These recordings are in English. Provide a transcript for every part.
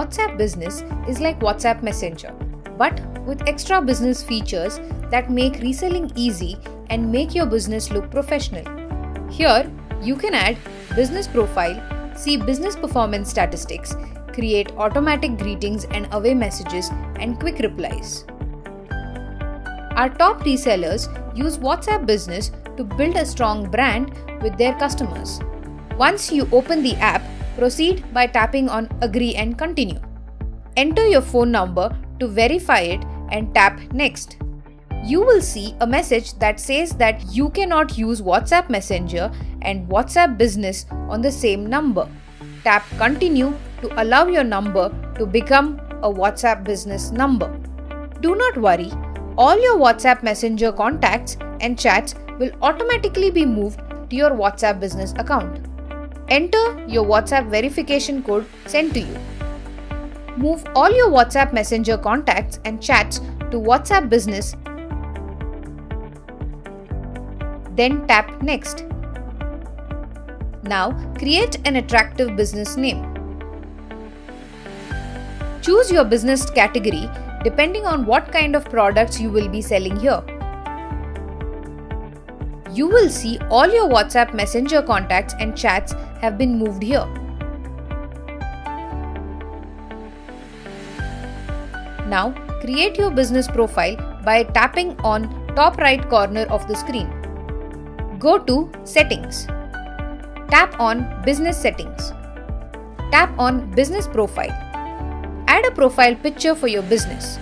WhatsApp Business is like WhatsApp Messenger, but with extra business features that make reselling easy and make your business look professional. Here, you can add business profile, see business performance statistics, create automatic greetings and away messages, and quick replies. Our top resellers use WhatsApp Business to build a strong brand with their customers. Once you open the app, proceed by tapping on Agree and Continue. Enter your phone number to verify it and tap Next. You will see a message that says that you cannot use WhatsApp Messenger and WhatsApp Business on the same number. Tap Continue to allow your number to become a WhatsApp Business number. Do not worry, all your WhatsApp Messenger contacts and chats will automatically be moved to your WhatsApp Business account. Enter your WhatsApp verification code sent to you. Move all your WhatsApp Messenger contacts and chats to WhatsApp Business. Then tap Next. Now create an attractive business name. Choose your business category depending on what kind of products you will be selling here. You will see all your WhatsApp Messenger contacts and chats have been moved here. Now create your business profile by tapping on top right corner of the screen. Go to Settings. Tap on Business Settings. Tap on Business Profile. Add a profile picture for your business.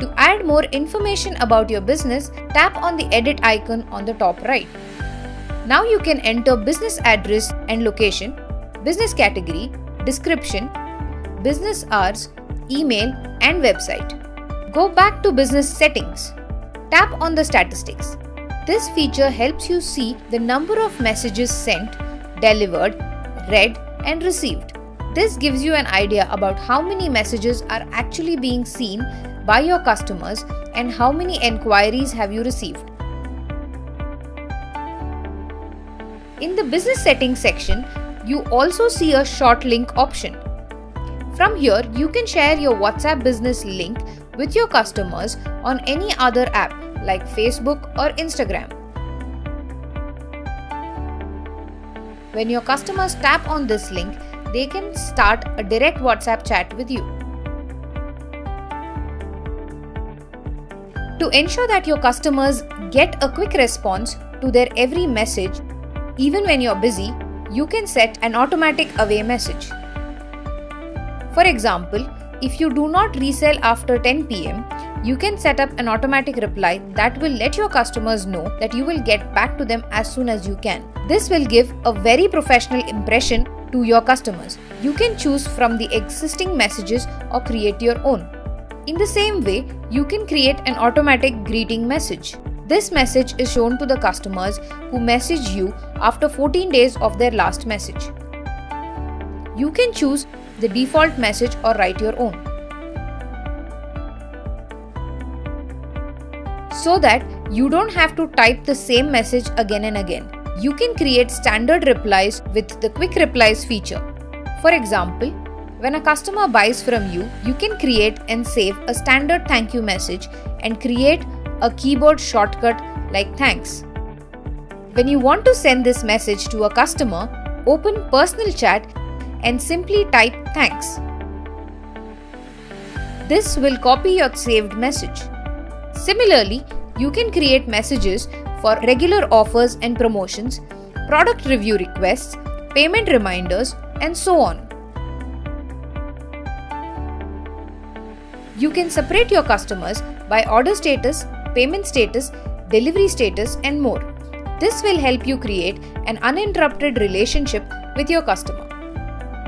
To add more information about your business, tap on the edit icon on the top right. Now you can enter business address and location, business category, description, business hours, email, and website. Go back to business settings. Tap on the statistics. This feature helps you see the number of messages sent, delivered, read, and received. This gives you an idea about how many messages are actually being seen by your customers and how many enquiries have you received. In the business settings section, you also see a short link option. From here, you can share your WhatsApp business link with your customers on any other app like Facebook or Instagram. When your customers tap on this link, they can start a direct WhatsApp chat with you. To ensure that your customers get a quick response to their every message, even when you're busy, you can set an automatic away message. For example, if you do not resell after 10 p.m., you can set up an automatic reply that will let your customers know that you will get back to them as soon as you can. This will give a very professional impression to your customers. You can choose from the existing messages or create your own. In the same way, you can create an automatic greeting message. This message is shown to the customers who message you after 14 days of their last message. You can choose the default message or write your own, so that you don't have to type the same message again and again. You can create standard replies with the quick replies feature. For example, when a customer buys from you, you can create and save a standard thank you message and create a keyboard shortcut like thanks. When you want to send this message to a customer, open personal chat and simply type thanks. This will copy your saved message. Similarly, you can create messages for regular offers and promotions, product review requests, payment reminders, and so on. You can separate your customers by order status, payment status, delivery status, and more. This will help you create an uninterrupted relationship with your customer.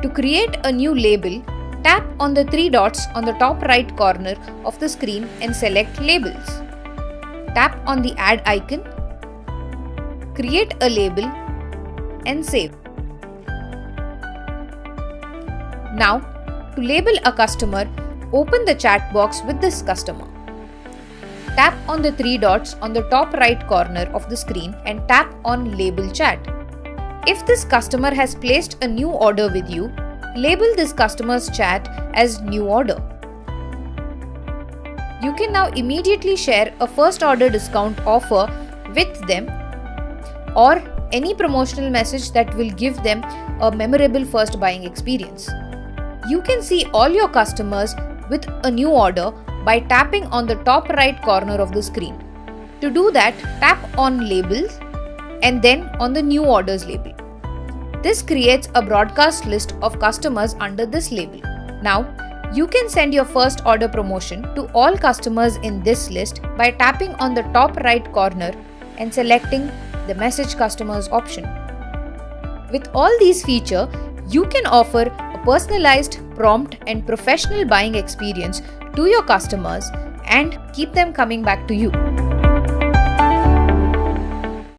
To create a new label, tap on the three dots on the top right corner of the screen and select Labels. Tap on the Add icon, create a label, and save. Now, to label a customer, open the chat box with this customer. tap on the three dots on the top right corner of the screen and tap on Label Chat. If this customer has placed a new order with you, label this customer's chat as New Order. You can now immediately share a first order discount offer with them or any promotional message that will give them a memorable first buying experience. You can see all your customers with a new order by tapping on the top right corner of the screen. To do that, tap on Labels and then on the New Orders label. This creates a broadcast list of customers under this label. Now, you can send your first order promotion to all customers in this list by tapping on the top right corner and selecting the Message Customers option. With all these features, you can offer a personalized, prompt, and professional buying experience to your customers and keep them coming back to you.